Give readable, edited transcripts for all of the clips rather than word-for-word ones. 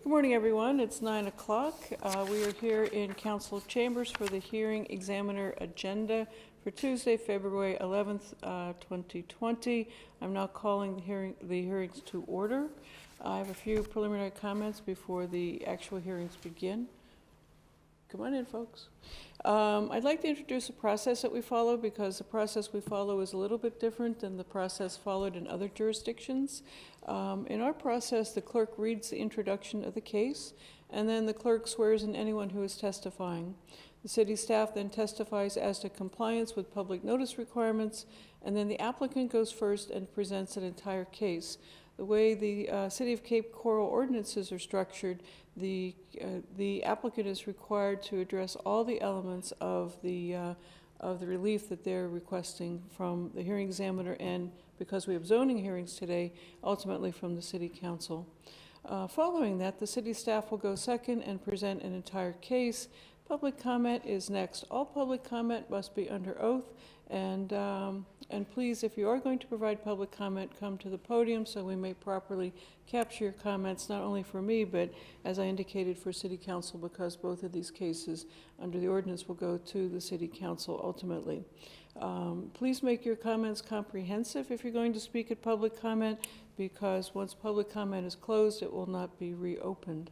Good morning, everyone. It's 9 o'clock. We are here in Council Chambers for the hearing examiner agenda for Tuesday, February 11th, 2020. I'm now calling the hearings to order. I have a few preliminary comments before the actual hearings begin. Come on in, folks. I'd like to introduce a process that we follow because the process we follow is a little bit different than the process followed in other jurisdictions. In our process, the clerk reads the introduction of the case, and then the clerk swears in anyone who is testifying. The city staff then testifies as to compliance with public notice requirements, and then the applicant goes first and presents an entire case. The way the City of Cape Coral ordinances are structured, the applicant is required to address all the elements of the relief that they're requesting from the hearing examiner, and because we have zoning hearings today, ultimately from the City Council. Following that, the city staff will go second and present an entire case. Public comment is next. All public comment must be under oath, and please, if you are going to provide public comment, come to the podium so we may properly capture your comments, not only for me, but as I indicated for City Council, because both of these cases under the ordinance will go to the City Council ultimately. Please make your comments comprehensive if you're going to speak at public comment, because once public comment is closed, it will not be reopened.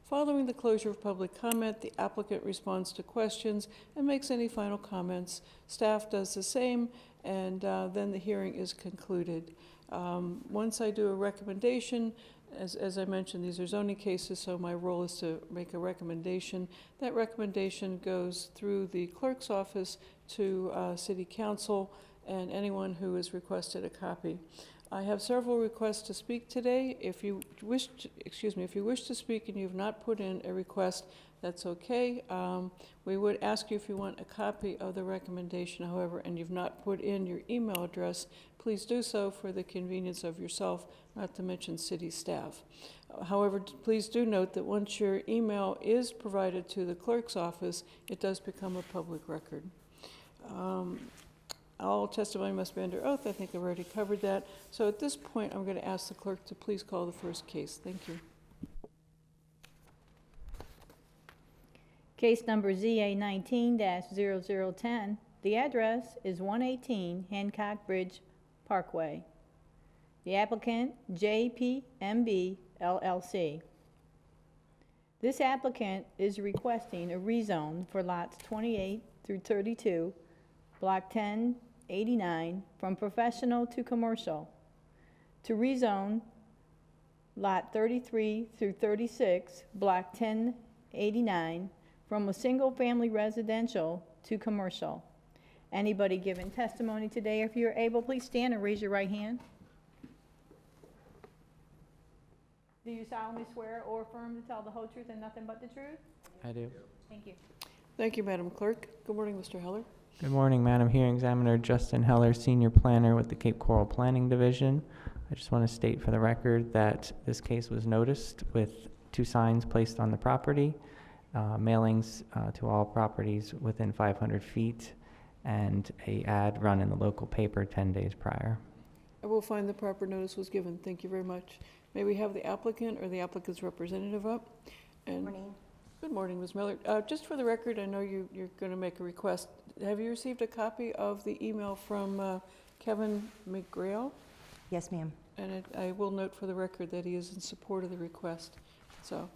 Following the closure of public comment, the applicant responds to questions and makes any final comments. Staff does the same, and then the hearing is concluded. Once I do a recommendation, as I mentioned, these are zoning cases, so my role is to make a recommendation. That recommendation goes through the clerk's office to City Council and anyone who has requested a copy. I have several requests to speak today. If you wish to speak and you've not put in a request, that's okay. We would ask you if you want a copy of the recommendation, however, and you've not put in your email address, please do so for the convenience of yourself, not to mention city staff. However, please do note that once your email is provided to the clerk's office, it does become a public record. All testimony must be under oath. I think I've already covered that. So at this point, I'm going to ask the clerk to please call the first case. Thank you. Case number ZA 19-0010. The address is 118 Hancock Bridge Parkway. The applicant, JPMB LLC. This applicant is requesting a rezone for lots 28 through 32, block 1089, from professional to commercial, to rezone lot 33 through 36, block 1089, from a single-family residential to commercial. Anybody giving testimony today, if you're able, please stand and raise your right hand. Do you solemnly swear or affirm to tell the whole truth and nothing but the truth? I do. Thank you. Thank you, Madam Clerk. Good morning, Mr. Heller. Good morning, Madam Hearing Examiner Justin Heller, Senior Planner with the Cape Coral Planning Division. I just want to state for the record that this case was noticed with 2 signs placed on the property, mailings to all properties within 500 feet, and an ad run in the local paper 10 days prior. I will find the proper notice was given. Thank you very much. May we have the applicant or the applicant's representative up? And Good morning. Good morning, Ms. Miller. Just for the record, I know you're going to make a request. Have you received a copy of the email from Kevin McGrail? Yes, ma'am. And I will note for the record that he is in support of the request. So,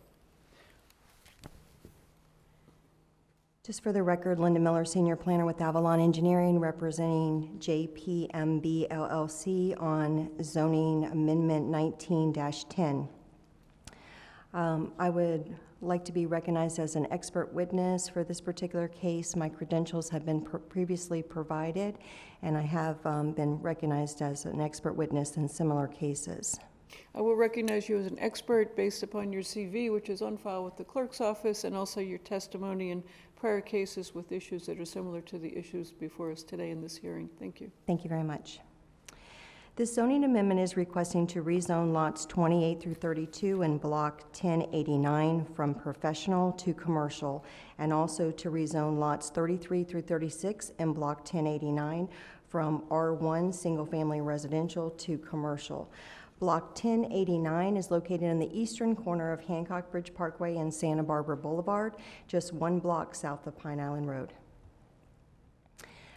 Just for the record, Linda Miller, Senior Planner with Avalon Engineering, representing JPMB LLC on zoning amendment 19-10. I would like to be recognized as an expert witness for this particular case. My credentials have been previously provided, and I have been recognized as an expert witness in similar cases. I will recognize you as an expert based upon your CV, which is on file with the clerk's office, and also your testimony in prior cases with issues that are similar to the issues before us today in this hearing. Thank you. Thank you very much. This zoning amendment is requesting to rezone lots 28 through 32 in block 1089 from professional to commercial, and also to rezone lots 33 through 36 in block 1089 from R1 single family residential to commercial. Block 1089 is located in the eastern corner of Hancock Bridge Parkway and Santa Barbara Boulevard, just 1 block south of Pine Island Road.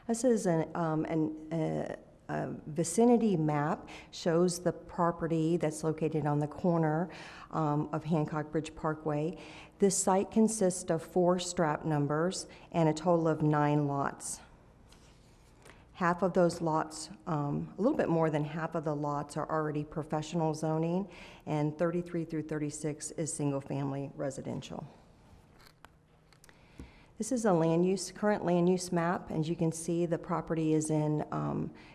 This is a vicinity map, shows the property that's located on the corner of Hancock Bridge Parkway. This site consists of 4 strap numbers and a total of 9 lots. Half of those lots, a little bit more than half of the lots are already professional zoning, and 33 through 36 is single-family residential. This is a current land use map. As you can see, the property is in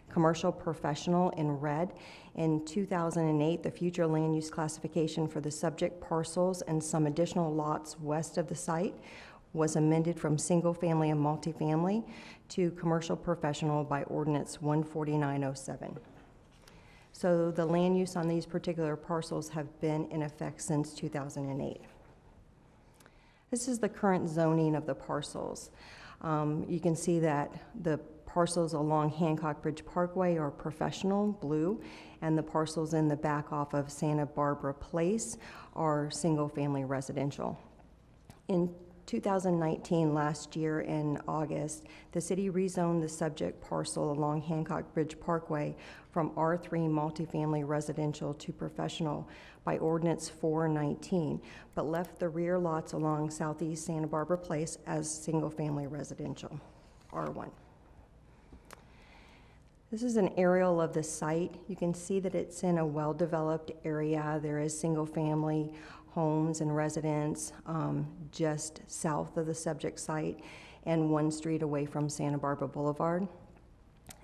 commercial professional in red. In 2008, the future land use classification for the subject parcels and some additional lots west of the site was amended from single-family and multifamily to commercial professional by ordinance 14907. So the land use on these particular parcels have been in effect since 2008. This is the current zoning of the parcels. You can see that the parcels along Hancock Bridge Parkway are professional, blue, and the parcels in the back off of Santa Barbara Place are single-family residential. In 2019, last year in August, the city rezoned the subject parcel along Hancock Bridge Parkway from R3 multifamily residential to professional by ordinance 419, but left the rear lots along southeast Santa Barbara Place as single-family residential, R1. This is an aerial of the site. You can see that it's in a well-developed area. There is single-family homes and residents just south of the subject site and 1 street away from Santa Barbara Boulevard.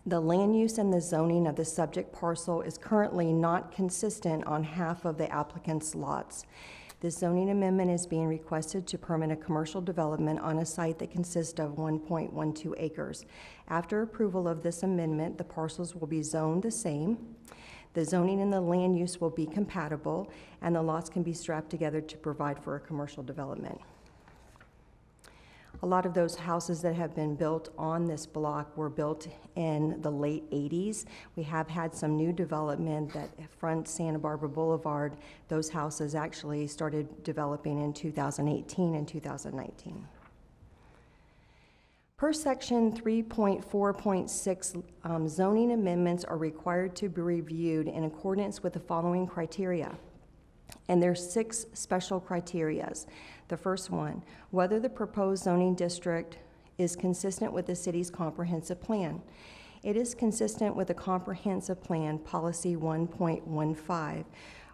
The land use and the zoning of the subject parcel is currently not consistent on half of the applicant's lots. This zoning amendment is being requested to permit a commercial development on a site that consists of 1.12 acres. After approval of this amendment, the parcels will be zoned the same. The zoning and the land use will be compatible, and the lots can be strapped together to provide for a commercial development. A lot of those houses that have been built on this block were built in the late 80s. We have had some new development that front Santa Barbara Boulevard. Those houses actually started developing in 2018 and 2019. Per section 3.4.6, zoning amendments are required to be reviewed in accordance with the following criteria. And there's 6 special criterias. The first one, whether the proposed zoning district is consistent with the city's comprehensive plan. It is consistent with the comprehensive plan policy 1.15,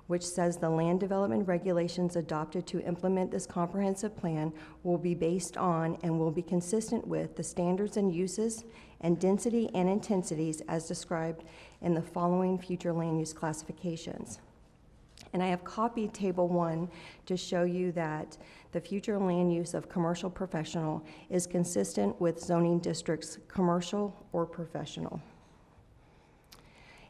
which says the land development regulations adopted to implement this comprehensive plan will be based on and will be consistent with the standards and uses and density and intensities as described in the following future land use classifications. And I have copied table 1 to show you that the future land use of commercial professional is consistent with zoning districts commercial or professional.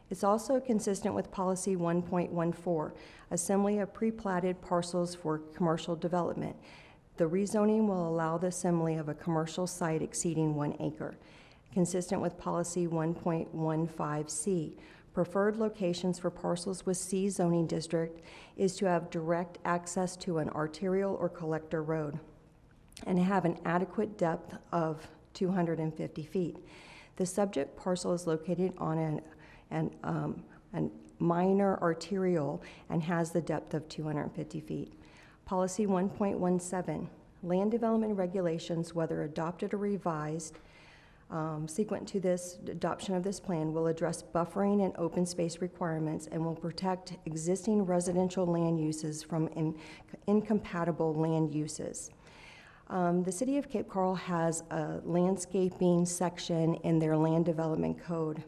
It's also consistent with policy 1.14, assembly of pre-platted parcels for commercial development. The rezoning will allow the assembly of a commercial site exceeding 1 acre. Consistent with policy 1.15C, preferred locations for parcels with C zoning district is to have direct access to an arterial or collector road and have an adequate depth of 250 feet. The subject parcel is located on a minor arterial and has the depth of 250 feet. Policy 1.17, land development regulations, whether adopted or revised, sequent to this adoption of this plan, will address buffering and open space requirements and will protect existing residential land uses from incompatible land uses. The City of Cape Coral has a landscaping section in their land development code.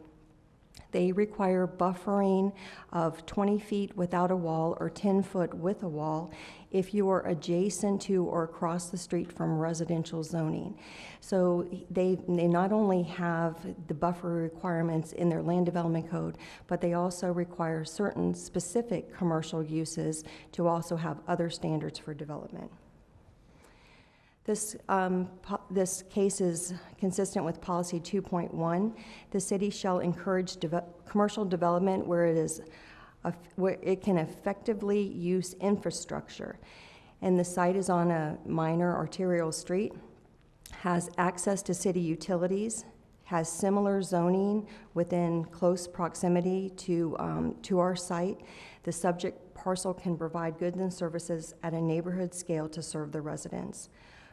They require buffering of 20 feet without a wall or 10 foot with a wall if you are adjacent to or across the street from residential zoning. So they not only have the buffer requirements in their land development code, but they also require certain specific commercial uses to also have other standards for development. This case is consistent with policy 2.1. The city shall encourage commercial development where it is where it can effectively use infrastructure. And the site is on a minor arterial street, has access to city utilities, has similar zoning within close proximity to our site. The subject parcel can provide goods and services at a neighborhood scale to serve the residents.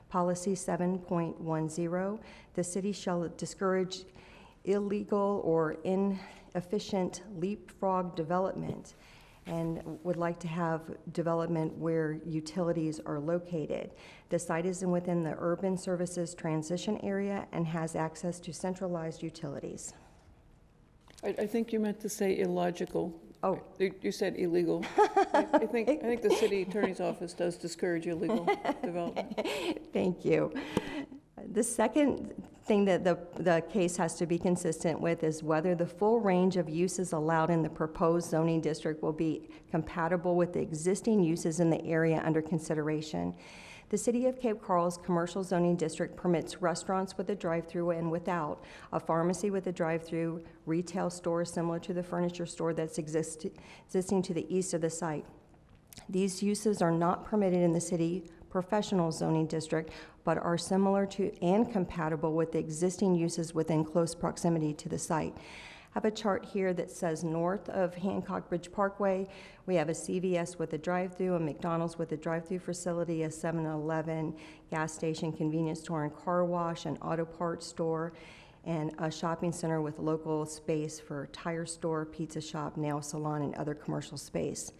Policy 7.10, the city shall discourage illegal or inefficient leapfrog development and would like to have development where utilities are located. The site is within the urban services transition area and has access to centralized utilities. I think you meant to say illogical. Oh. You said illegal. I think the city attorney's office does discourage illegal development. Thank you. The second thing that the case has to be consistent with is whether the full range of uses allowed in the proposed zoning district will be compatible with the existing uses in the area under consideration. The City of Cape Coral's commercial zoning district permits restaurants with a drive-through and without, a pharmacy with a drive-through, retail stores similar to the furniture store that's existing to the east of the site. These uses are not permitted in the city professional zoning district, but are similar to and compatible with the existing uses within close proximity to the site. I have a chart here that says north of Hancock Bridge Parkway, we have a CVS with a drive-through, a McDonald's with a drive-through facility, a 7-Eleven, gas station, convenience store and car wash, an auto parts store, and a shopping center with local space for tire store, pizza shop, nail salon, and other commercial space.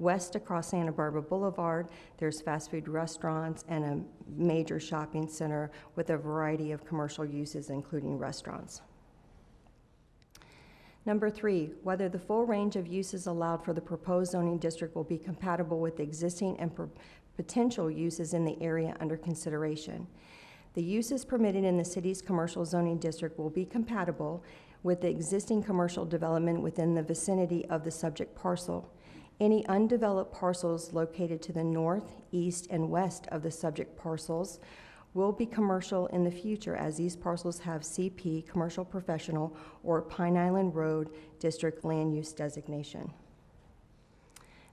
West across Santa Barbara Boulevard, there's fast food restaurants and a major shopping center with a variety of commercial uses, including restaurants. Number 3, whether the full range of uses allowed for the proposed zoning district will be compatible with the existing and potential uses in the area under consideration. The uses permitted in the city's commercial zoning district will be compatible with the existing commercial development within the vicinity of the subject parcel. Any undeveloped parcels located to the north, east, and west of the subject parcels will be commercial in the future, as these parcels have CP, Commercial Professional, or Pine Island Road District Land Use Designation.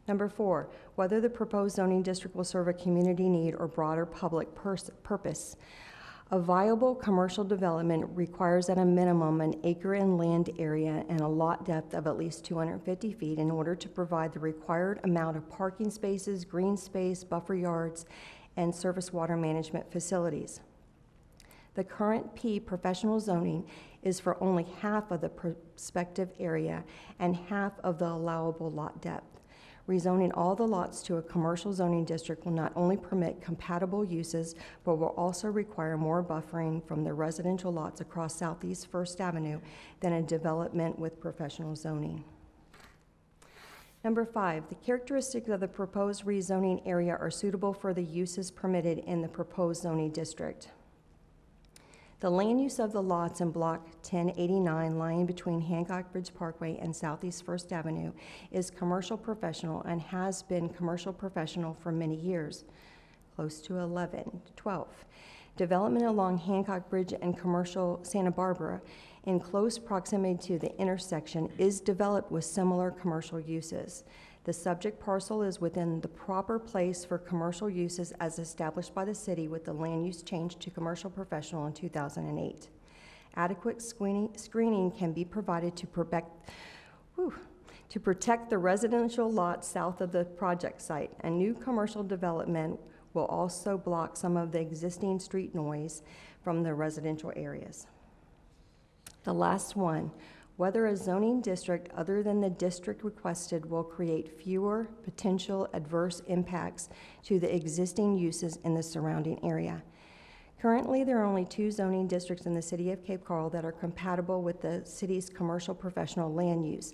Number 4, whether the proposed zoning district will serve a community need or broader public purpose. A viable commercial development requires at a minimum an acre in land area and a lot depth of at least 250 feet in order to provide the required amount of parking spaces, green space, buffer yards, and surface water management facilities. The current P professional zoning is for only half of the prospective area and half of the allowable lot depth. Rezoning all the lots to a commercial zoning district will not only permit compatible uses, but will also require more buffering from the residential lots across Southeast First Avenue than a development with professional zoning. Number 5, the characteristics of the proposed rezoning area are suitable for the uses permitted in the proposed zoning district. The land use of the lots in Block 1089 lying between Hancock Bridge Parkway and Southeast First Avenue is commercial professional and has been commercial professional for many years, close to 12. Development along Hancock Bridge and commercial Santa Barbara in close proximity to the intersection is developed with similar commercial uses. The subject parcel is within the proper place for commercial uses as established by the city with the land use change to commercial professional in 2008. Adequate screening can be provided to protect the residential lots south of the project site. A new commercial development will also block some of the existing street noise from the residential areas. The last one, whether a zoning district other than the district requested will create fewer potential adverse impacts to the existing uses in the surrounding area. Currently, there are only 2 zoning districts in the city of Cape Coral that are compatible with the city's commercial professional land use.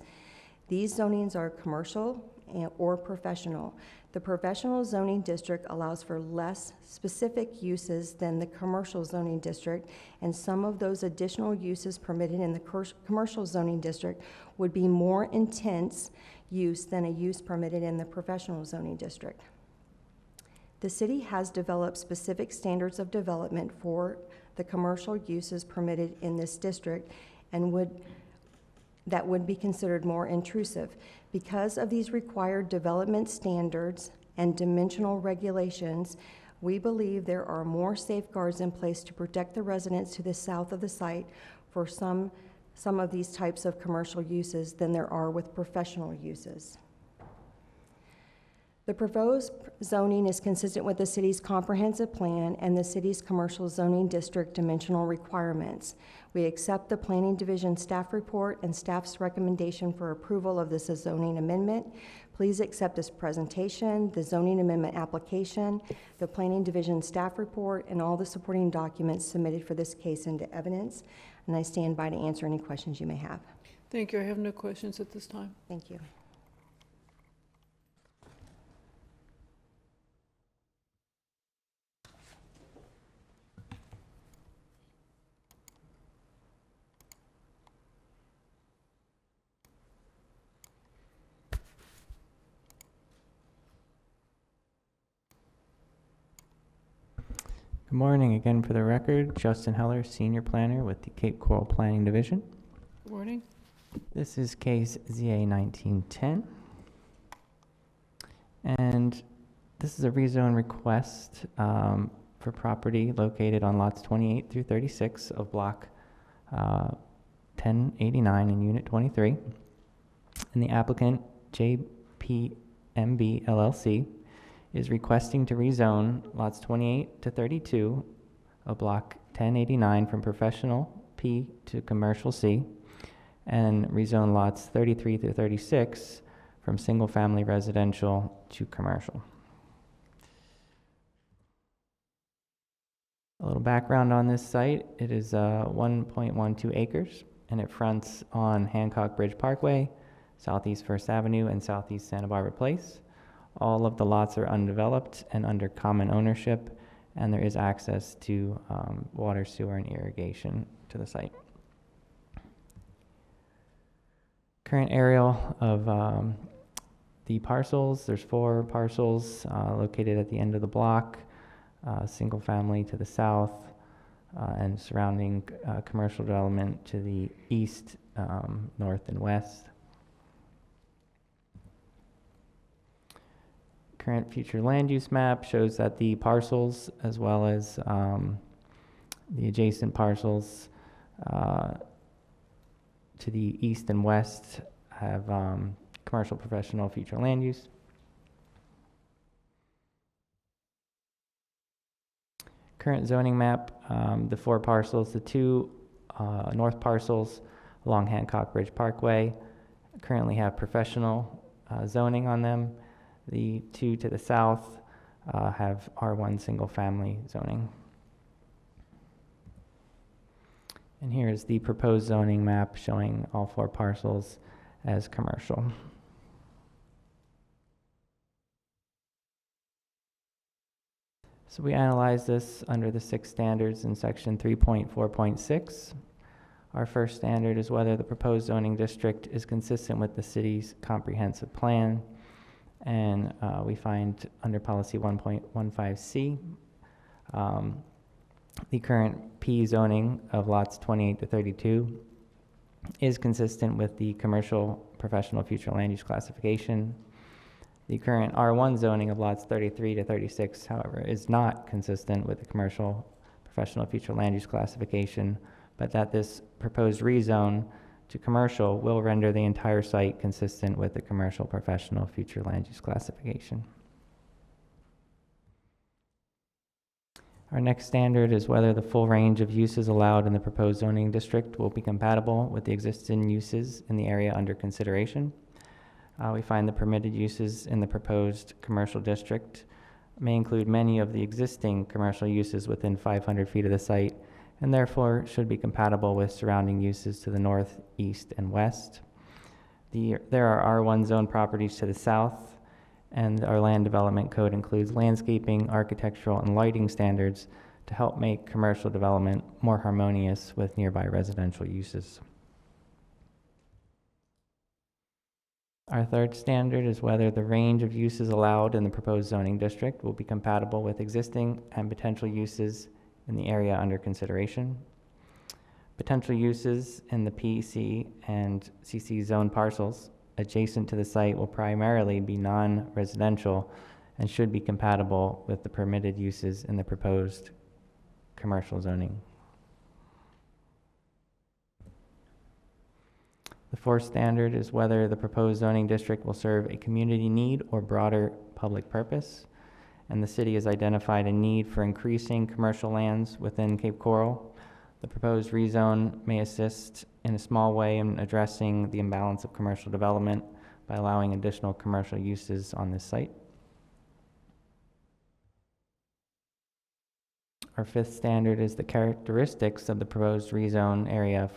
These zonings are commercial or professional. The professional zoning district allows for less specific uses than the commercial zoning district, and some of those additional uses permitted in the commercial zoning district would be more intense use than a use permitted in the professional zoning district. The city has developed specific standards of development for the commercial uses permitted in this district and would that would be considered more intrusive. Because of these required development standards and dimensional regulations, we believe there are more safeguards in place to protect the residents to the south of the site for some of these types of commercial uses than there are with professional uses. The proposed zoning is consistent with the city's comprehensive plan and the city's commercial zoning district dimensional requirements. We accept the Planning Division staff report and staff's recommendation for approval of this zoning amendment. Please accept this presentation, the zoning amendment application, the Planning Division staff report, and all the supporting documents submitted for this case into evidence. And I stand by to answer any questions you may have. Thank you. I have no questions at this time. Thank you. Good morning. Again, for the record, Justin Heller, Senior Planner with the Cape Coral Planning Division. Good morning. This is case ZA 1910. And this is a rezone request for property located on lots 28 through 36 of block 1089 in Unit 23. And the applicant, JPMB LLC, is requesting to rezone lots 28 to 32 of block 1089 from professional P to commercial C, and rezone lots 33 through 36 from single-family residential to commercial. A little background on this site: it is 1.12 acres, and it fronts on Hancock Bridge Parkway, Southeast First Avenue, and Southeast Santa Barbara Place. All of the lots are undeveloped and under common ownership, and there is access to water, sewer, and irrigation to the site. Current aerial of the parcels: there's 4 parcels located at the end of the block, single family to the south, and surrounding commercial development to the east, north, and west. Current future land use map shows that the parcels, as well as the adjacent parcels to the east and west, have commercial professional future land use. Current zoning map: the 4 parcels, the 2 north parcels along Hancock Bridge Parkway currently have professional zoning on them. The 2 to the south have R1 single family zoning. And here is the proposed zoning map showing all 4 parcels as commercial. So we analyzed this under the 6 standards in section 3.4.6. Our first standard is whether the proposed zoning district is consistent with the city's comprehensive plan. And we find under policy 1.15C, the current P zoning of lots 28 to 32 is consistent with the commercial professional future land use classification. The current R1 zoning of lots 33 to 36, however, is not consistent with the commercial professional future land use classification, but that this proposed rezone to commercial will render the entire site consistent with the commercial professional future land use classification. Our next standard is whether the full range of uses allowed in the proposed zoning district will be compatible with the existing uses in the area under consideration. We find the permitted uses in the proposed commercial district may include many of the existing commercial uses within 500 feet of the site, and therefore should be compatible with surrounding uses to the north, east, and west. There are R1 zone properties to the south, and our land development code includes landscaping, architectural, and lighting standards to help make commercial development more harmonious with nearby residential uses. Our third standard is whether the range of uses allowed in the proposed zoning district will be compatible with existing and potential uses in the area under consideration. Potential uses in the PEC and CC zone parcels adjacent to the site will primarily be non-residential and should be compatible with the permitted uses in the proposed commercial zoning. The fourth standard is whether the proposed zoning district will serve a community need or broader public purpose. And the city has identified a need for increasing commercial lands within Cape Coral. The proposed rezone may assist in a small way in addressing the imbalance of commercial development by allowing additional commercial uses on this site. Our fifth standard is the characteristics of the proposed rezone area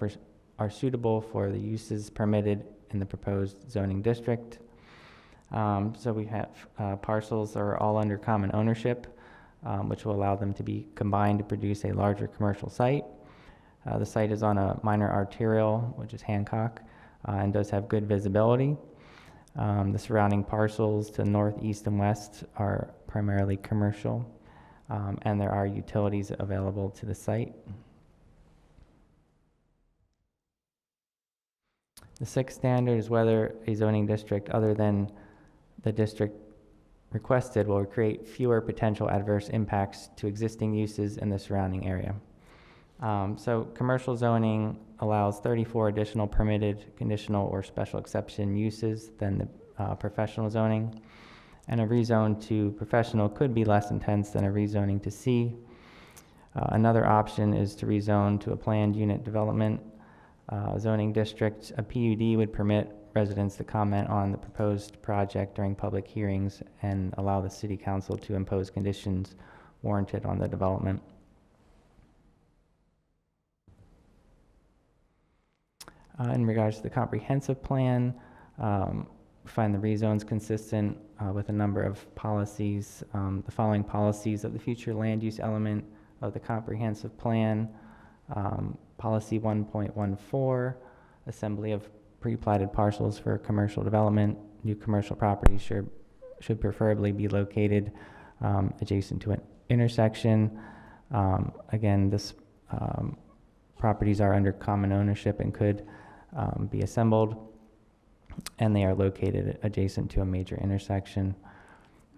are suitable for the uses permitted in the proposed zoning district. So we have parcels are all under common ownership, which will allow them to be combined to produce a larger commercial site. The site is on a minor arterial, which is Hancock, and does have good visibility. The surrounding parcels to north, east, and west are primarily commercial, and there are utilities available to the site. The sixth standard is whether a zoning district other than the district requested will create fewer potential adverse impacts to existing uses in the surrounding area. So commercial zoning allows 34 additional permitted, conditional, or special exception uses than the professional zoning. And a rezone to professional could be less intense than a rezoning to C. Another option is to rezone to a planned unit development zoning district. A PUD would permit residents to comment on the proposed project during public hearings and allow the city council to impose conditions warranted on the development. In regards to the comprehensive plan, find the rezones consistent with a number of policies. The following policies of the future land use element of the comprehensive plan. Policy 1.14, assembly of pre-platted parcels for commercial development. New commercial properties should preferably be located adjacent to an intersection. Again, this properties are under common ownership and could be assembled, and they are located adjacent to a major intersection.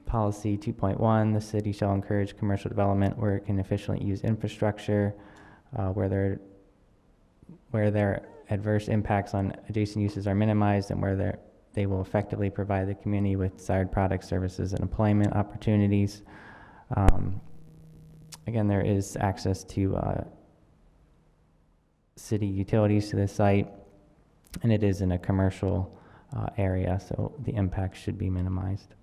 Policy 2.1, the city shall encourage commercial development where it can efficiently use infrastructure, where their adverse impacts on adjacent uses are minimized, and where they will effectively provide the community with desired products, services, and employment opportunities. Again, there is access to city utilities to this site, and it is in a commercial area, so the impact should be minimized.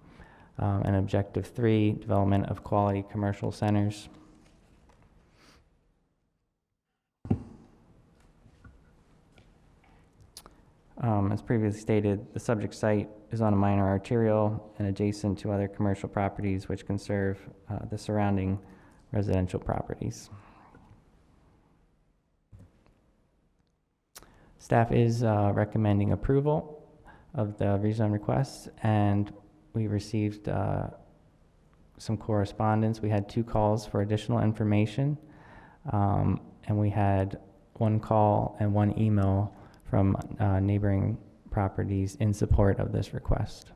And objective 3, development of quality commercial centers. As previously stated, the subject site is on a minor arterial and adjacent to other commercial properties which can serve the surrounding residential properties. Staff is recommending approval of the rezone request, and we received some correspondence. We had 2 calls for additional information, and we had 1 call and 1 email from neighboring properties in support of this request.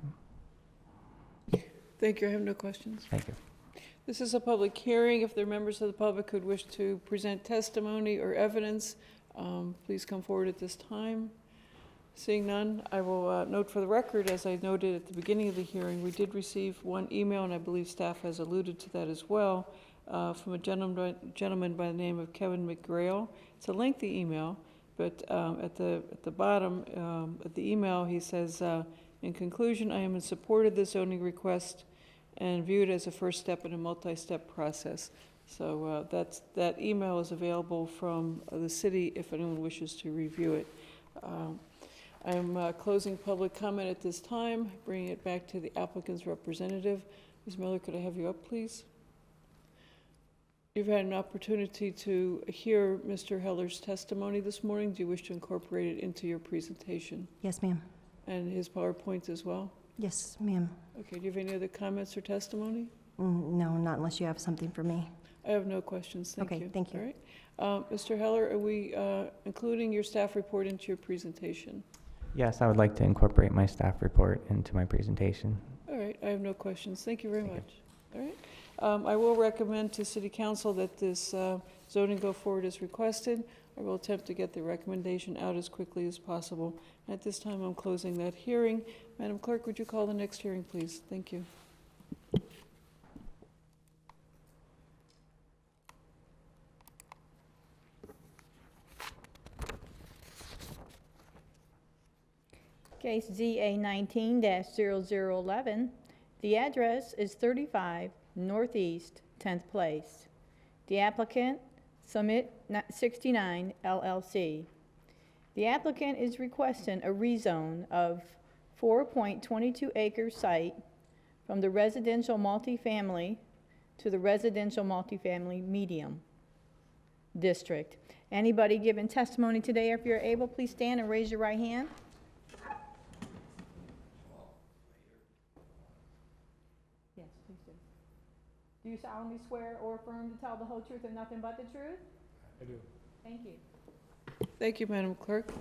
Thank you. I have no questions. Thank you. This is a public hearing. If there are members of the public who wish to present testimony or evidence, please come forward at this time. Seeing none, I will note for the record, as I noted at the beginning of the hearing, we did receive 1 email, and I believe staff has alluded to that as well, from a gentleman by the name of Kevin McGrail. It's a lengthy email, but at the bottom of the email, he says, in conclusion, I am in support of this zoning request and view it as a first step in a multi-step process. So that email is available from the city if anyone wishes to review it. I'm closing public comment at this time, bringing it back to the applicant's representative. Ms. Miller, could I have you up, please? You've had an opportunity to hear Mr. Heller's testimony this morning. Do you wish to incorporate it into your presentation? Yes, ma'am. And his PowerPoint as well? Yes, ma'am. Okay, do you have any other comments or testimony? No, not unless you have something for me. I have no questions, thank you. Okay, thank you. All right. Mr. Heller, are we including your staff report into your presentation? Yes, I would like to incorporate my staff report into my presentation. All right, I have no questions. Thank you very Thank you. much. All right. I will recommend to City Council that this zoning go forward as requested. I will attempt to get the recommendation out as quickly as possible. At this time, I'm closing that hearing. Madam Clerk, would you call the next hearing, please? Thank you. Case ZA 19-0011. The address is 35 Northeast 10th Place. The applicant, Summit 69 LLC. The applicant is requesting a rezone of 4.22 acre site from the residential multifamily to the residential multifamily medium district. Anybody giving testimony today, if you're able, please stand and raise your right hand. Yes, please do. Do you solemnly swear or affirm to tell the whole truth and nothing but the truth? I do. Thank you. Thank you, Madam Clerk.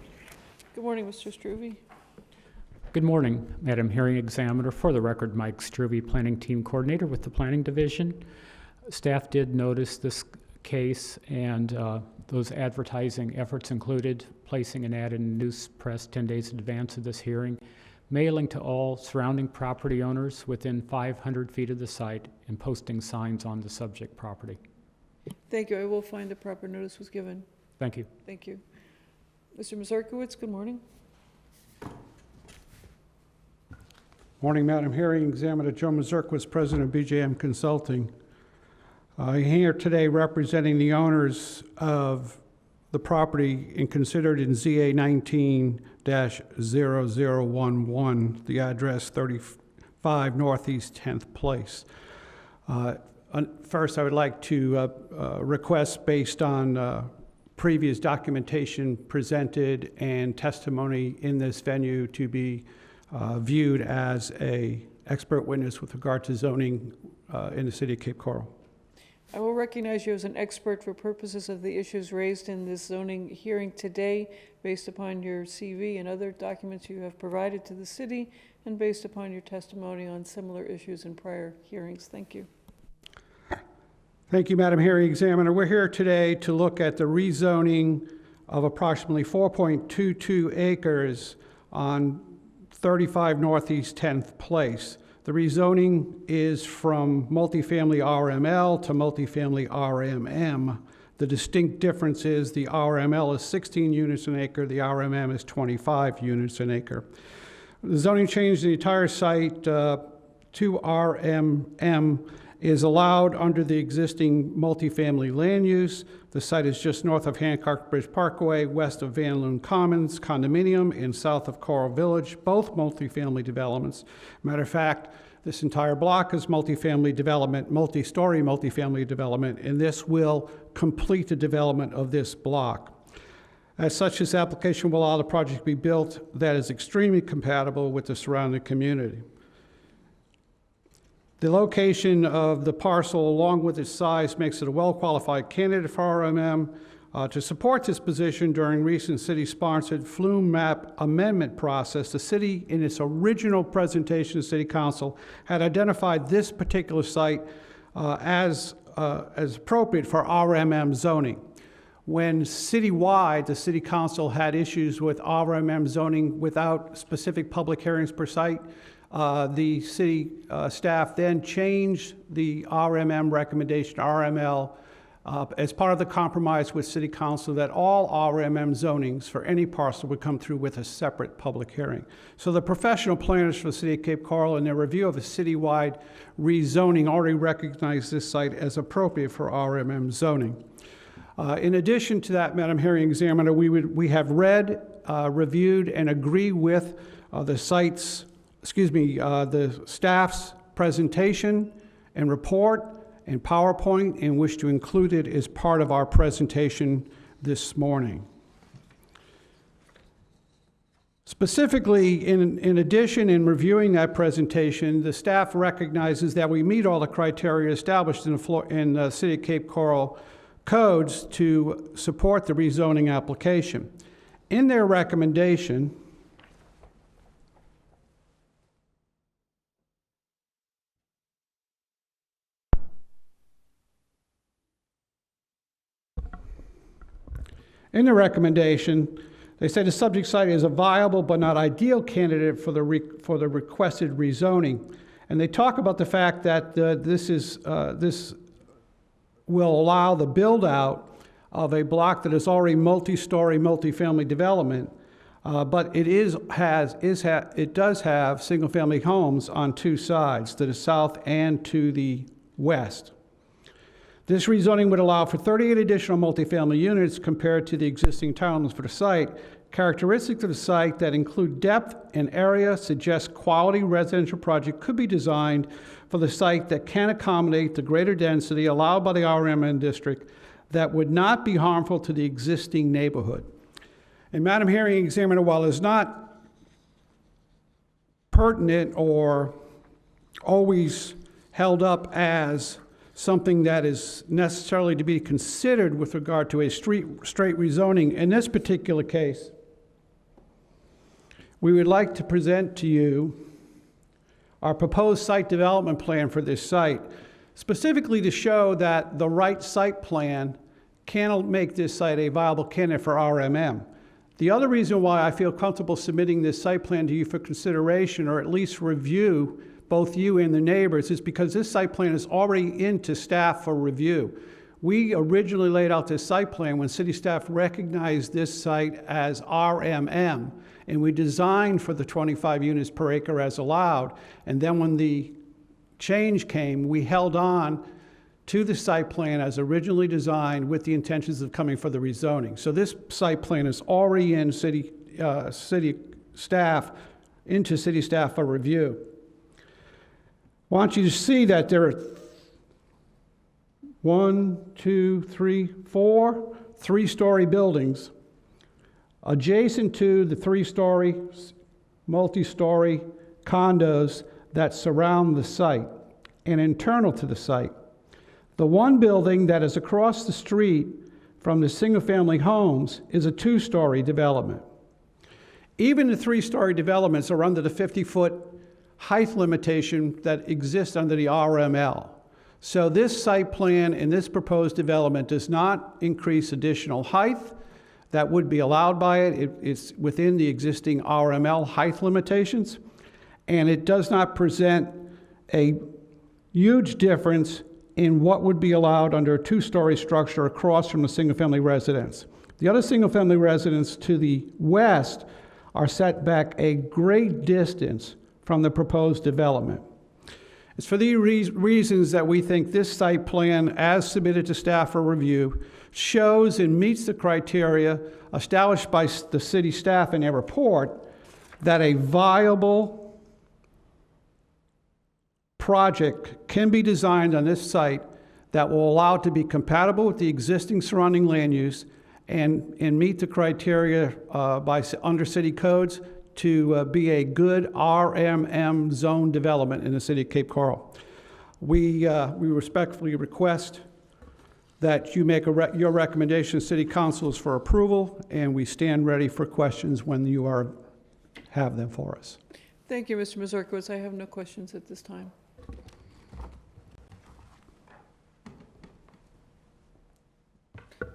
Good morning, Mr. Struve. Good morning, Madam Hearing Examiner. For the record, Mike Struve, Planning Team Coordinator with the Planning Division. Staff did notice this case, and those advertising efforts included placing an ad in the news press 10 days in advance of this hearing, mailing to all surrounding property owners within 500 feet of the site, and posting signs on the subject property. Thank you. I will find the proper notice was given. Thank you. Thank you. Mr. Mazurkiewicz, good morning. Morning, Madam Hearing Examiner. Joe Mazurkiewicz, President of BJM Consulting. I'm here today representing the owners of the property and considered in ZA 19-0011, the address 35 Northeast 10th Place. First, I would like to request, based on previous documentation presented and testimony in this venue, to be viewed as an expert witness with regard to zoning in the city of Cape Coral. I will recognize you as an expert for purposes of the issues raised in this zoning hearing today, based upon your CV and other documents you have provided to the city, and based upon your testimony on similar issues in prior hearings. Thank you. Thank you, Madam Hearing Examiner. We're here today to look at the rezoning of approximately 4.22 acres on 35 Northeast 10th Place. The rezoning is from multifamily RML to multifamily RMM. The distinct difference is the RML is 16 units an acre, the RMM is 25 units an acre. The zoning change the entire site to RMM is allowed under the existing multifamily land use. The site is just north of Hancock Bridge Parkway, west of Van Loon Commons condominium, and south of Coral Village, both multifamily developments. Matter of fact, this entire block is multifamily development, multi-story multifamily development, and this will complete the development of this block. As such, this application will allow the project to be built that is extremely compatible with the surrounding community. The location of the parcel, along with its size, makes it a well-qualified candidate for RMM. To support this position during recent city-sponsored flume map amendment process, the city, in its original presentation to City Council, had identified this particular site as appropriate for RMM zoning. When citywide, the City Council had issues with RMM zoning without specific public hearings per site, the city staff then changed the RMM recommendation, RML, as part of the compromise with City Council, that all RMM zonings for any parcel would come through with a separate public hearing. So the professional planners for the City of Cape Coral, in their review of the citywide rezoning, already recognized this site as appropriate for RMM zoning. In addition to that, Madam Hearing Examiner, we have read, reviewed, and agree with the staff's presentation and report and PowerPoint, and wish to include it as part of our presentation this morning. Specifically, in addition, in reviewing that presentation, the staff recognizes that we meet all the criteria established in the City of Cape Coral codes to support the rezoning application. In their recommendation, they say the subject site is a viable but not ideal candidate for the requested rezoning. And they talk about the fact that this will allow the build-out of a block that is already multi-story, multi-family development, but it does have single-family homes on two sides, to the south and to the west. This rezoning would allow for 38 additional multifamily units compared to the existing townhomes for the site. Characteristics of the site that include depth and area suggest quality residential project could be designed for the site that can accommodate the greater density allowed by the RMN district that would not be harmful to the existing neighborhood. And Madam Hearing Examiner, while it's not pertinent or always held up as something that is necessarily to be considered with regard to a straight rezoning, in this particular case, we would like to present to you our proposed site development plan for this site, specifically to show that the right site plan can make this site a viable candidate for RMM. The other reason why I feel comfortable submitting this site plan to you for consideration, or at least review, both you and the neighbors, is because this site plan is already into staff for review. We originally laid out this site plan when city staff recognized this site as RMM, and we designed for the 25 units per acre as allowed. And then when the change came, we held on to the site plan as originally designed with the intentions of coming for the rezoning. So this site plan is already in city staff for review. I want you to see that there are 4 three-story buildings adjacent to the 3-story, multi-story condos that surround the site and internal to the site. The one building that is across the street from the single-family homes is a 2-story development. Even the 3-story developments are under the 50-foot height limitation that exists under the RML. So this site plan and this proposed development does not increase additional height that would be allowed by it. It's within the existing RML height limitations, and it does not present a huge difference in what would be allowed under a 2-story structure across from a single-family residence. The other single-family residents to the west are set back a great distance from the proposed development. It's for these reasons that we think this site plan, as submitted to staff for review, shows and meets the criteria established by the city staff in their report that a viable project can be designed on this site that will allow it to be compatible with the existing surrounding land use and meet the criteria under city codes to be a good RMM zone development in the city of Cape Coral. We respectfully request that you make your recommendation to city councils for approval, and we stand ready for questions when you have them for us. Thank you, Mr. Mazurkowitz. I have no questions at this time.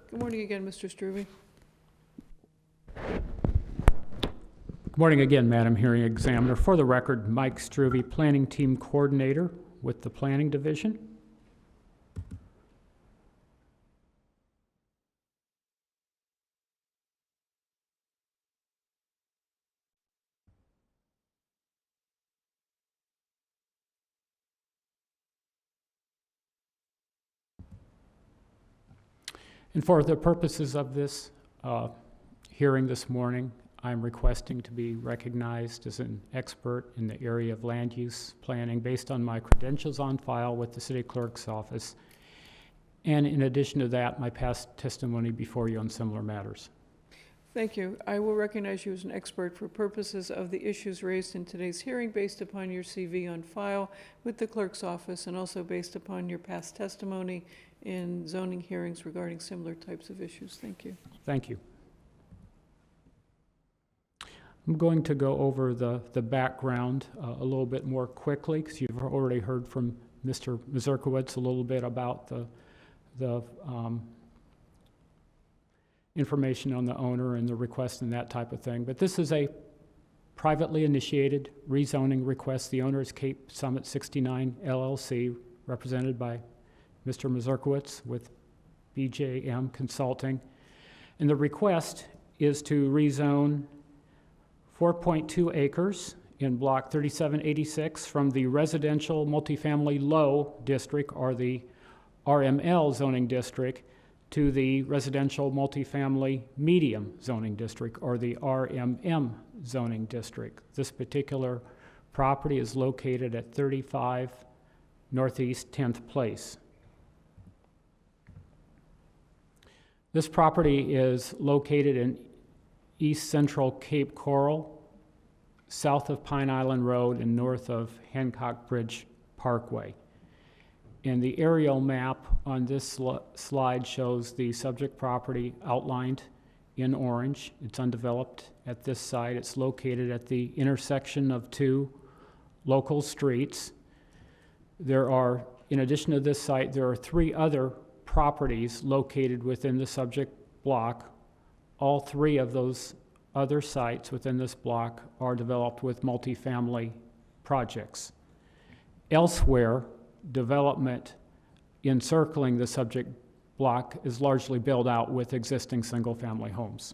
Good morning again, Mr. Struve. Good morning again, Madam Hearing Examiner. For the record, Mike Struve, Planning Team Coordinator with the Planning Division. And for the purposes of this hearing this morning, I'm requesting to be recognized as an expert in the area of land use planning based on my credentials on file with the City Clerk's Office, and in addition to that, my past testimony before you on similar matters. Thank you. I will recognize you as an expert for purposes of the issues raised in today's hearing based upon your CV on file with the clerk's office and also based upon your past testimony in zoning hearings regarding similar types of issues. Thank you. Thank you. I'm going to go over the background a little bit more quickly because you've already heard from Mr. Mazurkowitz a little bit about the information on the owner and the request and that type of thing. But this is a privately initiated rezoning request. The owner is Cape Summit 69 LLC, represented by Mr. Mazurkowitz with BJM Consulting. And the request is to rezone 4.2 acres in Block 3786 from the Residential Multifamily Low District, or the RML zoning district, to the Residential Multifamily Medium zoning district, or the RMM zoning district. This particular property is located at 35 Northeast 10th Place. This property is located in East Central Cape Coral, south of Pine Island Road and north of Hancock Bridge Parkway. And the aerial map on this slide shows the subject property outlined in orange. It's undeveloped at this site. It's located at the intersection of two local streets. There are, in addition to this site, there are 3 other properties located within the subject block. All 3 of those other sites within this block are developed with multifamily projects. Elsewhere, development encircling the subject block is largely built out with existing single-family homes.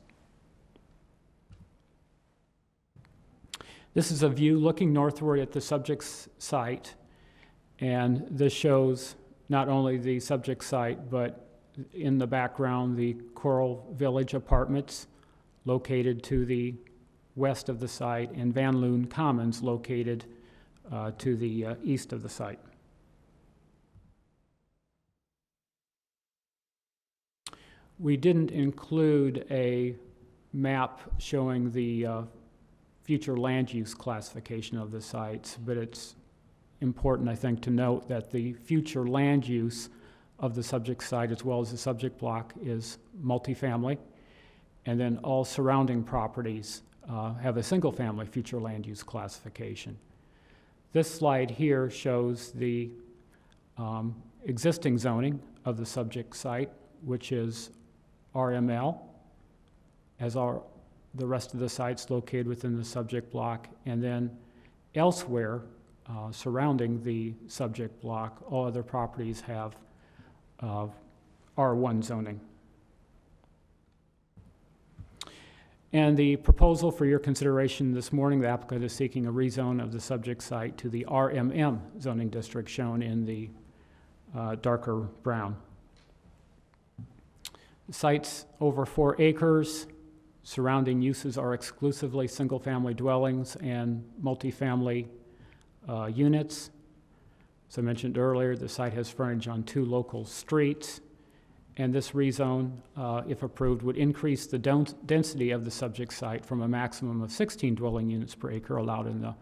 This is a view looking northward at the subject's site, and this shows not only the subject site, but in the background, the Coral Village Apartments located to the west of the site, and Van Loon Commons located to the east of the site. We didn't include a map showing the future land use classification of the sites, but it's important, I think, to note that the future land use of the subject site as well as the subject block is multifamily, and then all surrounding properties have a single-family future land use classification. This slide here shows the existing zoning of the subject site, which is RML, as are the rest of the sites located within the subject block, and then elsewhere surrounding the subject block, all other properties have R1 zoning. And the proposal for your consideration this morning, the applicant is seeking a rezone of the subject site to the RMM zoning district shown in the darker brown. The site's over 4 acres. Surrounding uses are exclusively single-family dwellings and multifamily units. As I mentioned earlier, the site has frontage on 2 local streets, and this rezone, if approved, would increase the density of the subject site from a maximum of 16 dwelling units per acre allowed in the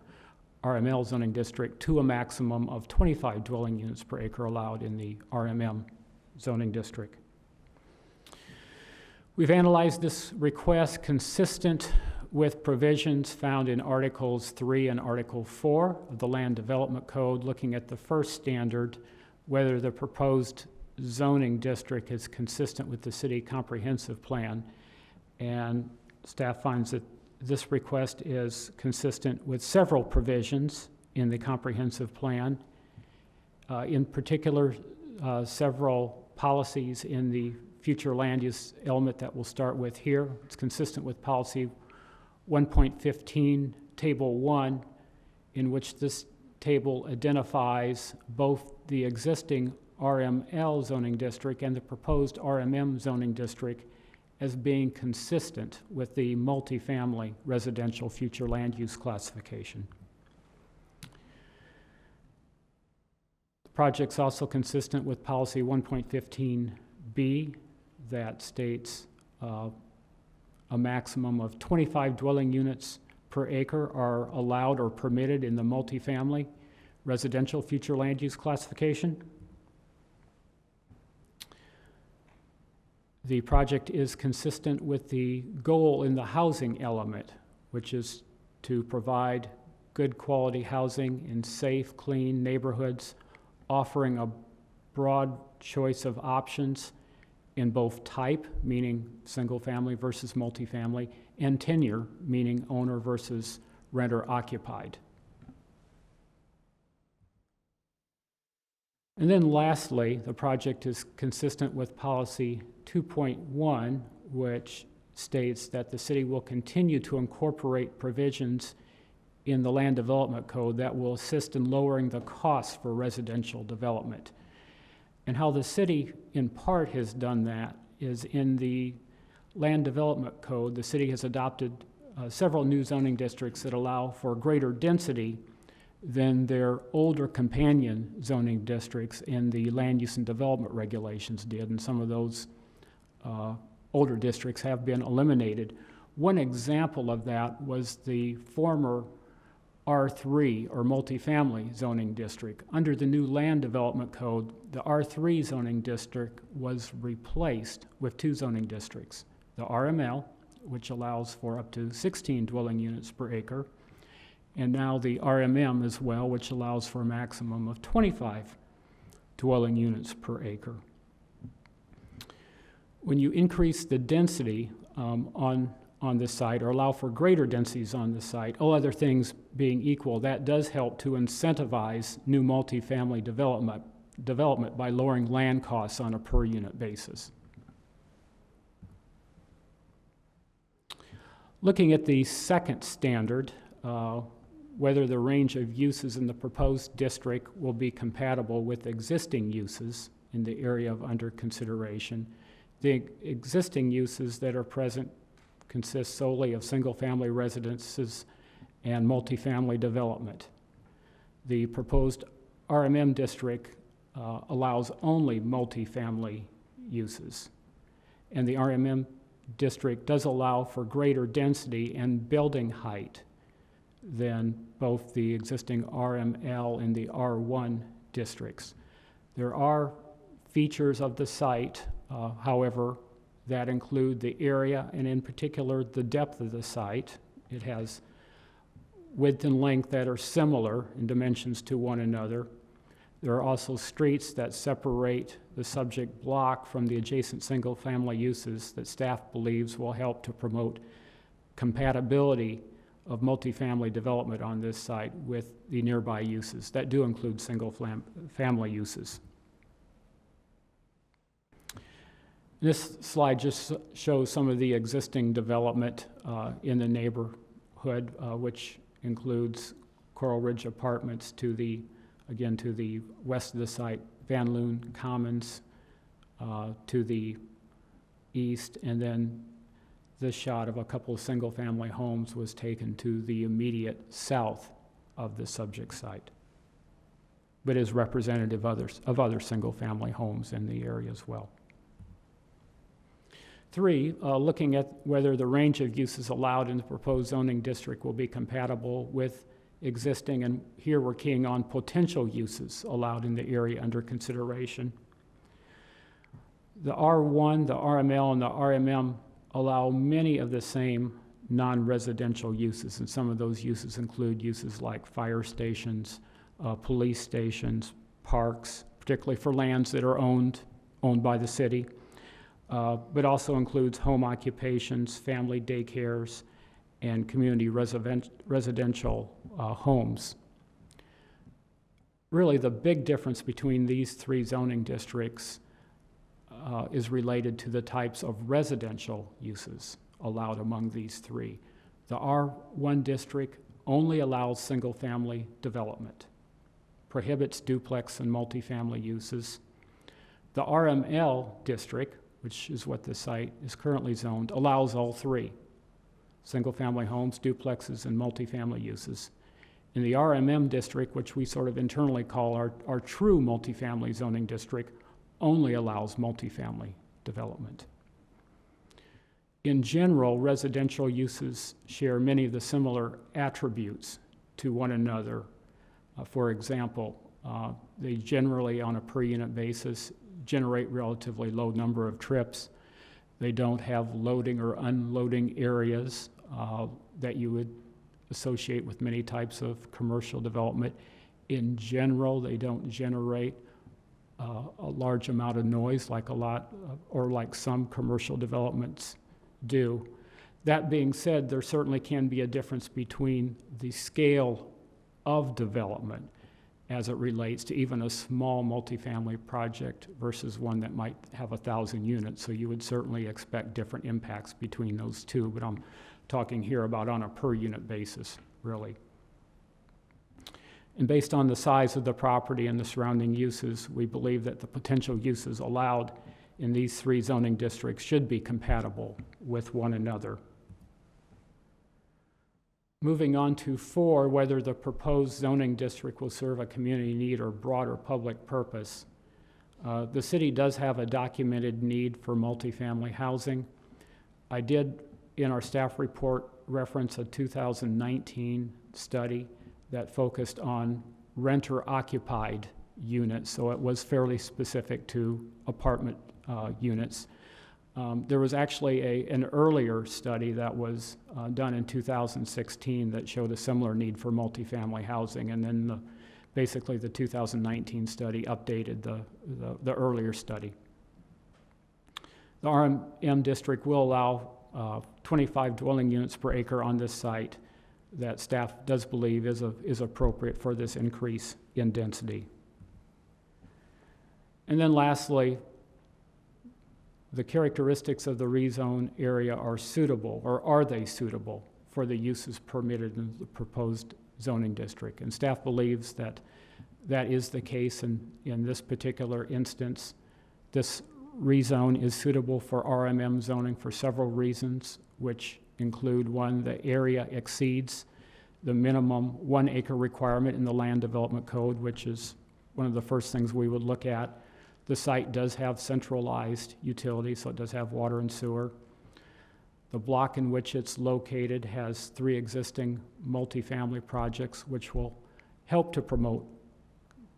RML zoning district to a maximum of 25 dwelling units per acre allowed in the RMM zoning district. We've analyzed this request consistent with provisions found in Articles 3 and Article 4 of the Land Development Code, looking at the first standard, whether the proposed zoning district is consistent with the city comprehensive plan. And staff finds that this request is consistent with several provisions in the comprehensive plan. In particular, several policies in the future land use element that we'll start with here. It's consistent with policy 1.15, table 1, in which this table identifies both the existing RML zoning district and the proposed RMM zoning district as being consistent with the multifamily residential future land use classification. The project's also consistent with policy 1.15B that states a maximum of 25 dwelling units per acre are allowed or permitted in the multifamily residential future land use classification. The project is consistent with the goal in the housing element, which is to provide good quality housing in safe, clean neighborhoods, offering a broad choice of options in both type, meaning single family versus multifamily, and tenure, meaning owner versus renter occupied. And then lastly, the project is consistent with policy 2.1, which states that the city will continue to incorporate provisions in the land development code that will assist in lowering the costs for residential development. And how the city in part has done that is in the land development code, the city has adopted several new zoning districts that allow for greater density than their older companion zoning districts in the land use and development regulations did, and some of those older districts have been eliminated. One example of that was the former R3 or multifamily zoning district. Under the new land development code, the R3 zoning district was replaced with two zoning districts. The RML, which allows for up to 16 dwelling units per acre, and now the RMM as well, which allows for a maximum of 25 dwelling units per acre. When you increase the density on this site, or allow for greater densities on the site, all other things being equal, that does help to incentivize new multifamily development by lowering land costs on a per unit basis. Looking at the second standard, whether the range of uses in the proposed district will be compatible with existing uses in the area of under consideration. The existing uses that are present consist solely of single-family residences and multifamily development. The proposed RMM district allows only multifamily uses, and the RMM district does allow for greater density and building height than both the existing RML and the R1 districts. There are features of the site, however, that include the area and in particular the depth of the site. It has width and length that are similar in dimensions to one another. There are also streets that separate the subject block from the adjacent single-family uses that staff believes will help to promote compatibility of multifamily development on this site with the nearby uses that do include single-family uses. This slide just shows some of the existing development in the neighborhood, which includes Coral Ridge Apartments to the west of the site, Van Loon Commons to the east, and then this shot of a couple of single-family homes was taken to the immediate south of the subject site, but is representative of other single-family homes in the area as well. 3, looking at whether the range of uses allowed in the proposed zoning district will be compatible with existing, and here we're keying on potential uses allowed in the area under consideration. The R1, the RML, and the RMM allow many of the same non-residential uses, and some of those uses include uses like fire stations, police stations, parks, particularly for lands that are owned by the city, but also includes home occupations, family daycares, and community residential homes. Really, the big difference between these 3 zoning districts is related to the types of residential uses allowed among these 3. The R1 district only allows single-family development, prohibits duplex and multifamily uses. The RML district, which is what the site is currently zoned, allows all 3, single-family homes, duplexes, and multifamily uses. In the RMM district, which we sort of internally call our true multifamily zoning district, only allows multifamily development. In general, residential uses share many of the similar attributes to one another. For example, they generally, on a per unit basis, generate relatively low number of trips. They don't have loading or unloading areas that you would associate with many types of commercial development. In general, they don't generate a large amount of noise like like some commercial developments do. That being said, there certainly can be a difference between the scale of development as it relates to even a small multifamily project versus one that might have 1,000 units. So you would certainly expect different impacts between those two, but I'm talking here about on a per unit basis, really. And based on the size of the property and the surrounding uses, we believe that the potential uses allowed in these 3 zoning districts should be compatible with one another. Moving on to 4, whether the proposed zoning district will serve a community need or broader public purpose. The city does have a documented need for multifamily housing. I did, in our staff report, reference a 2019 study that focused on renter-occupied units, so it was fairly specific to apartment units. There was actually an earlier study that was done in 2016 that showed a similar need for multifamily housing, and then basically the 2019 study updated the earlier study. The RM district will allow 25 dwelling units per acre on this site that staff does believe is appropriate for this increase in density. And then lastly, the characteristics of the rezone area are suitable, or are they suitable for the uses permitted in the proposed zoning district? And staff believes that that is the case in this particular instance. This rezone is suitable for RMM zoning for several reasons, which include: 1, the area exceeds the minimum 1 acre requirement in the Land Development Code, which is one of the first things we would look at. The site does have centralized utilities, so it does have water and sewer. The block in which it's located has 3 existing multifamily projects, which will help to promote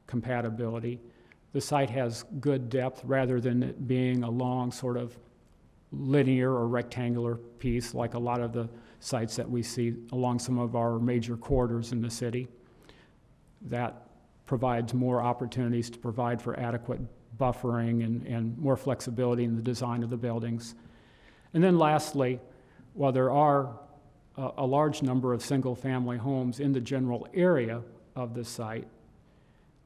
compatibility. The site has good depth rather than it being a long sort of linear or rectangular piece like a lot of the sites that we see along some of our major corridors in the city. That provides more opportunities to provide for adequate buffering and more flexibility in the design of the buildings. And then lastly, while there are a large number of single-family homes in the general area of this site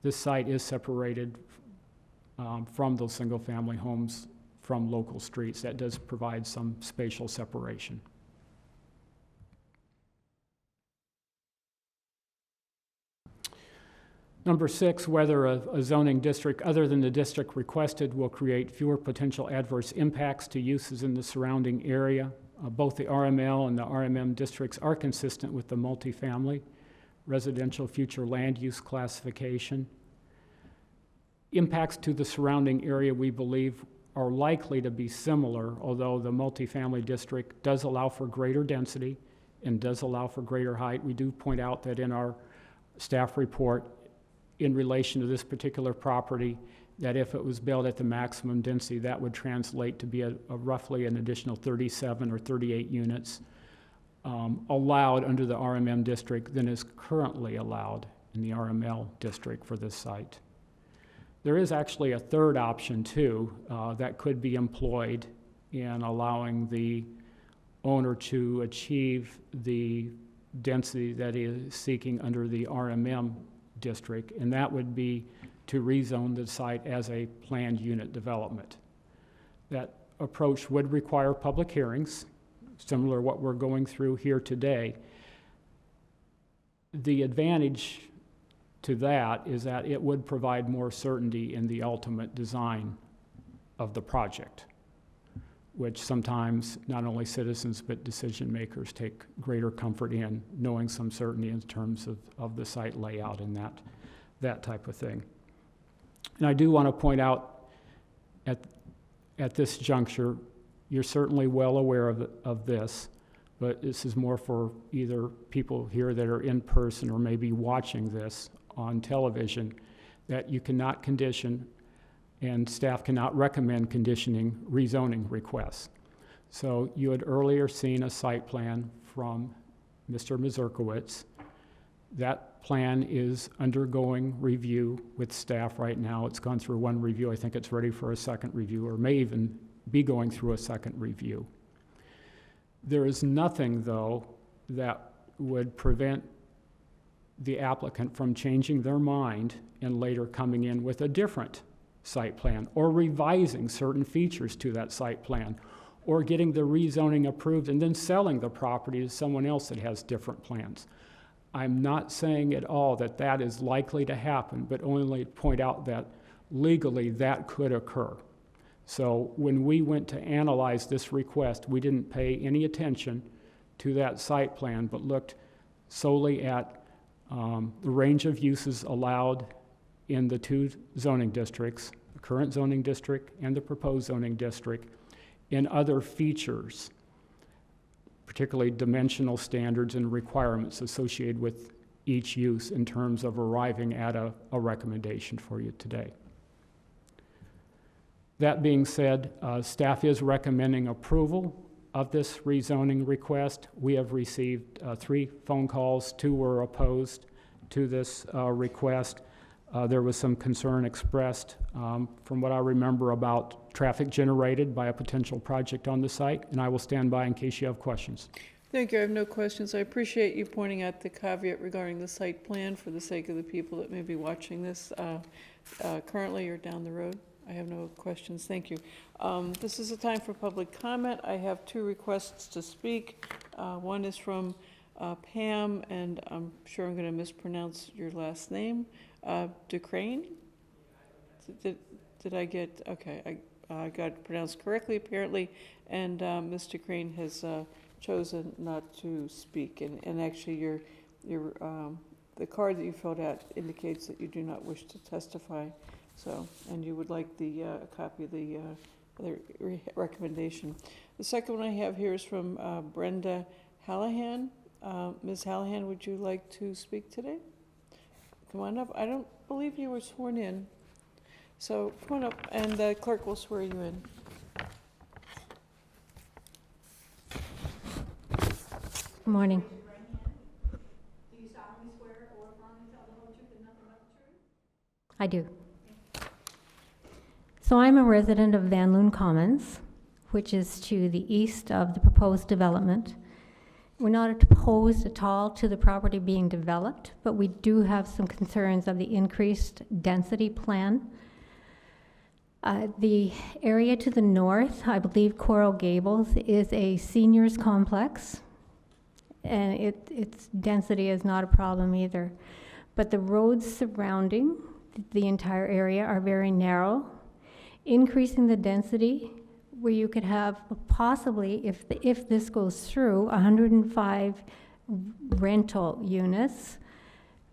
is separated from those single-family homes from local streets. That does provide some spatial separation. Number 6, whether a zoning district other than the district requested will create fewer potential adverse impacts to uses in the surrounding area. Both the RML and the RMM districts are consistent with the multifamily residential future land use classification. Impacts to the surrounding area, we believe, are likely to be similar, although the multifamily district does allow for greater density and does allow for greater height. We do point out that in our staff report, in relation to this particular property, that if it was built at the maximum density, that would translate to be a roughly an additional 37 or 38 units allowed under the RMM district than is currently allowed in the RML district for this site. There is actually a third option too that could be employed in allowing the owner to achieve the density that he is seeking under the RMM district, and that would be to rezone the site as a planned unit development. That approach would require public hearings, similar to what we're going through here today. The advantage to that is that it would provide more certainty in the ultimate design of the project, which sometimes not only citizens but decision makers take greater comfort in, knowing some certainty in terms of the site layout and that type of thing. And I do want to point out at this juncture, You're certainly well aware of this, but this is more for either people here that are in person or maybe watching this on television, that you cannot condition and staff cannot recommend conditioning rezoning requests. So you had earlier seen a site plan from Mr. Mazurkowitz. That plan is undergoing review with staff right now. It's gone through one review. I think it's ready for a second review, or may even be going through a second review. There is nothing, though, that would prevent the applicant from changing their mind and later coming in with a different site plan, or revising certain features to that site plan, or getting the rezoning approved and then selling the property to someone else that has different plans. I'm not saying at all that that is likely to happen, but only point out that legally that could occur. So when we went to analyze this request, we didn't pay any attention to that site plan, but looked solely at the range of uses allowed in the two zoning districts, the current zoning district and the proposed zoning district, and other features, particularly dimensional standards and requirements associated with each use in terms of arriving at a recommendation for you today. That being said, staff is recommending approval of this rezoning request. We have received 3 phone calls. 2 were opposed to this request. There was some concern expressed, from what I remember, about traffic generated by a potential project on the site, and I will stand by in case you have questions. Thank you. I have no questions. I appreciate you pointing out the caveat regarding the site plan for the sake of the people that may be watching this currently or down the road. I have no questions. Thank you. This is a time for public comment. I have 2 requests to speak. One is from Pam, and I'm sure I'm going to mispronounce your last name. Ducrane? Did I get, okay, I got it pronounced correctly apparently, and Ms. Ducrane has chosen not to speak, and actually the card that you filled out indicates that you do not wish to testify, so, and you would like the copy of the recommendation. The second one I have here is from Brenda Hallahan. Ms. Hallahan, would you like to speak today? Come on up. I don't believe you were sworn in. So come on up, and the clerk will swear you in. Good morning. Do you solemnly swear or affirm to tell the whole truth and nothing but the truth? I do. So I'm a resident of Van Loon Commons, which is to the east of the proposed development. We're not opposed at all to the property being developed, but we do have some concerns of the increased density plan. The area to the north, I believe Coral Gables, is a seniors complex, and its density is not a problem either. But the roads surrounding the entire area are very narrow. Increasing the density, where you could have possibly, if this goes through, 105 rental units,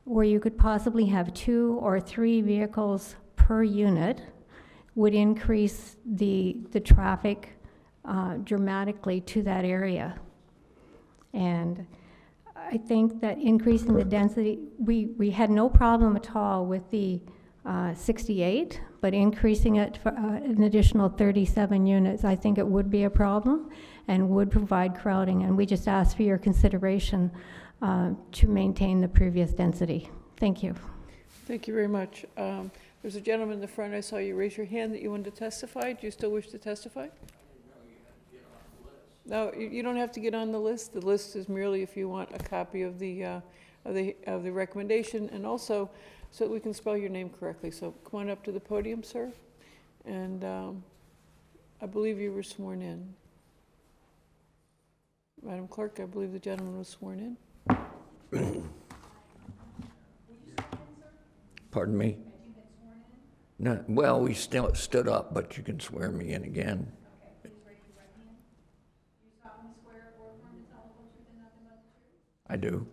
where you could possibly have 2 or 3 vehicles per unit, would increase the traffic dramatically to that area. And I think that increasing the density, we had no problem at all with the 68, but increasing it for an additional 37 units, I think it would be a problem and would provide crowding. And we just ask for your consideration to maintain the previous density. Thank you. Thank you very much. There's a gentleman in the front. I saw you raise your hand that you wanted to testify. Do you still wish to testify? No, you don't have to get on the list. The list is merely if you want a copy of the recommendation, and also so that we can spell your name correctly. So come on up to the podium, sir. And I believe you were sworn in. Madam Clerk, I believe the gentleman was sworn in. Pardon me? No, well, we still stood up, but you can swear me in again. Okay, please raise your right hand. Do you solemnly swear or affirm to tell the whole truth and nothing but the truth? I do.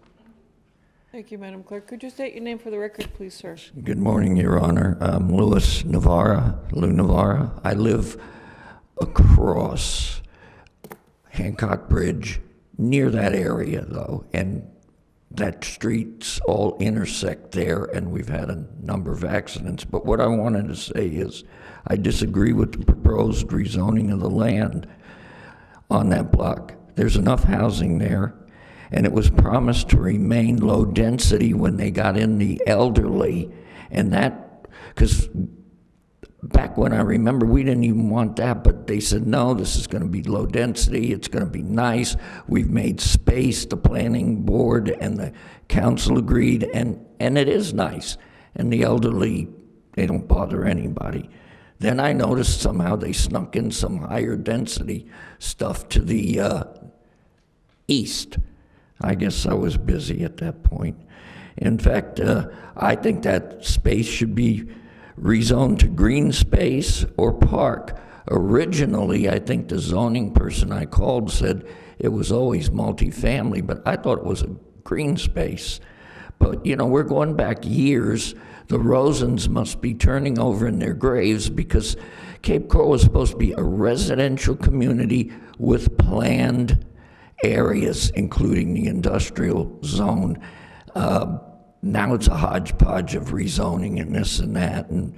Thank you, Madam Clerk. Could you state your name for the record, please, sir? Good morning, Your Honor. I'm Lou Navarra. I live across Hancock Bridge, near that area though, and that streets all intersect there, and we've had a number of accidents. But what I wanted to say is I disagree with the proposed rezoning of the land on that block. There's enough housing there, and it was promised to remain low density when they got in the elderly, and that, because back when I remember, we didn't even want that, but they said, no, this is going to be low density, it's going to be nice, we've made space, the planning board and the council agreed, and it is nice, and the elderly, they don't bother anybody. Then I noticed somehow they snuck in some higher density stuff to the east. I guess I was busy at that point. In fact, I think that space should be rezoned to green space or park. Originally, I think the zoning person I called said it was always multifamily, but I thought it was a green space. But, you know, we're going back years. The Rosens must be turning over in their graves because Cape Coral was supposed to be a residential community with planned areas, including the industrial zone. Now it's a hodgepodge of rezoning and this and that, and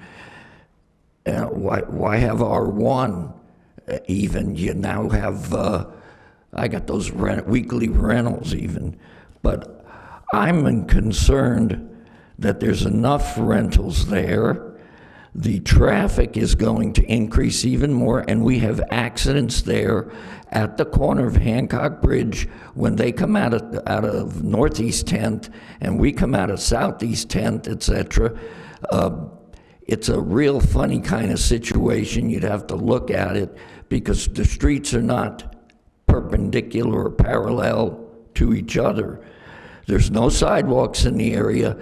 why have R1 even? You now have, I got those weekly rentals even, but I'm concerned that there's enough rentals there. The traffic is going to increase even more, and we have accidents there at the corner of Hancock Bridge when they come out of Northeast 10th and we come out of Southeast 10th, etc. It's a real funny kind of situation. You'd have to look at it because the streets are not perpendicular or parallel to each other. There's no sidewalks in the area.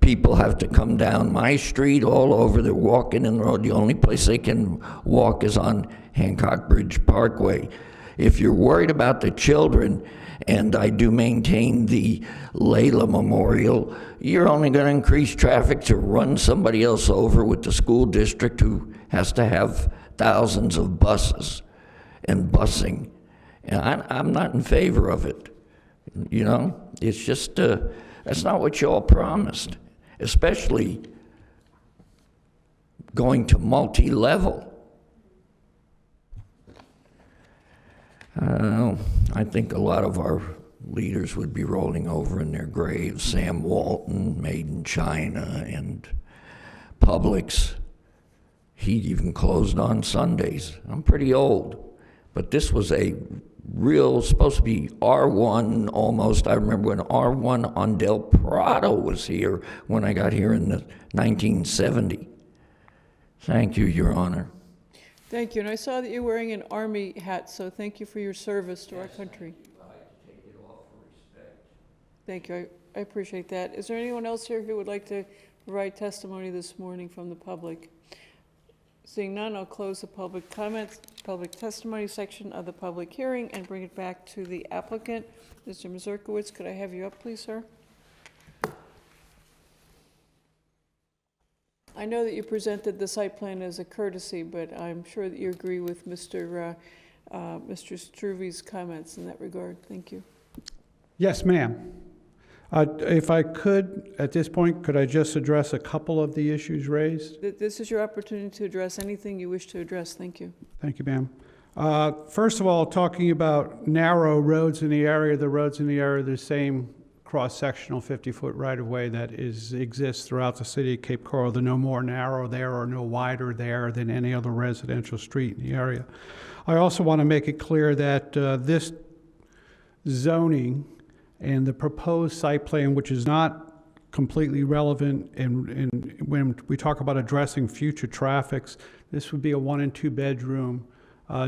People have to come down my street all over. They're walking in the road. The only place they can walk is on Hancock Bridge Parkway. If you're worried about the children, and I do maintain the Layla Memorial, you're only going to increase traffic to run somebody else over with the school district who has to have thousands of buses and busing. And I'm not in favor of it. You know, it's just, that's not what you all promised, especially going to multi-level. I think a lot of our leaders would be rolling over in their graves. Sam Walton, Made in China, and Publix. He even closed on Sundays. I'm pretty old, but this was a real, supposed to be R1 almost. I remember when R1 on Del Prado was here when I got here in the 1970. Thank you, Your Honor. Thank you, and I saw that you're wearing an Army hat, so thank you for your service to our country. Take it off for respect. Thank you, I appreciate that. Is there anyone else here who would like to provide testimony this morning from the public? Seeing none, I'll close the public comments, public testimony section of the public hearing and bring it back to the applicant. Mr. Mazurkowitz, could I have you up, please, sir? I know that you presented the site plan as a courtesy, but I'm sure that you agree with Mr. Struve's comments in that regard. Thank you. Yes, ma'am. If I could, at this point, could I just address a couple of the issues raised? This is your opportunity to address anything you wish to address. Thank you. Thank you, ma'am. First of all, talking about narrow roads in the area, the roads in the area are the same cross-sectional 50-foot right-of-way that exists throughout the city of Cape Coral. They're no more narrow there or no wider there than any other residential street in the area. I also want to make it clear that this zoning and the proposed site plan, which is not completely relevant, and when we talk about addressing future traffics, this would be a 1 and 2 bedroom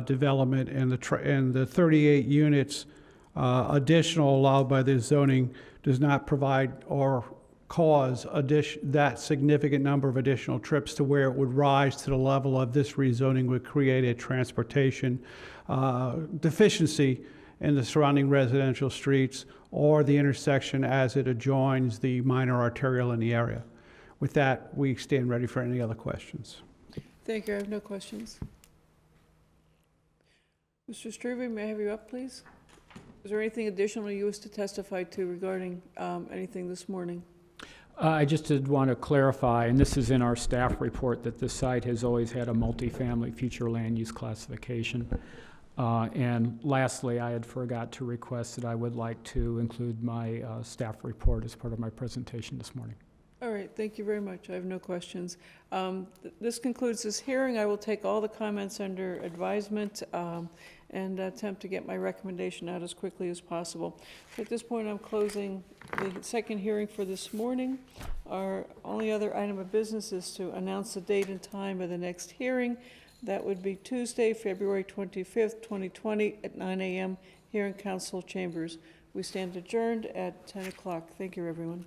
development, and the 38 units additional allowed by this zoning does not provide or cause that significant number of additional trips to where it would rise to the level of this rezoning would create a transportation deficiency in the surrounding residential streets or the intersection as it adjoins the minor arterial in the area. With that, we stand ready for any other questions. Thank you. I have no questions. Mr. Strube, may I have you up, please? Is there anything additional you wish to testify to regarding anything this morning? I just did want to clarify, and this is in our staff report, that this site has always had a multifamily future land use classification. And lastly, I had forgot to request that I would like to include my staff report as part of my presentation this morning. All right, thank you very much. I have no questions. This concludes this hearing. I will take all the comments under advisement and attempt to get my recommendation out as quickly as possible. So at this point, I'm closing the second hearing for this morning. Our only other item of business is to announce the date and time of the next hearing. That would be Tuesday, February 25th, 2020 at 9 a.m. here in Council Chambers. We stand adjourned at 10 o'clock. Thank you, everyone.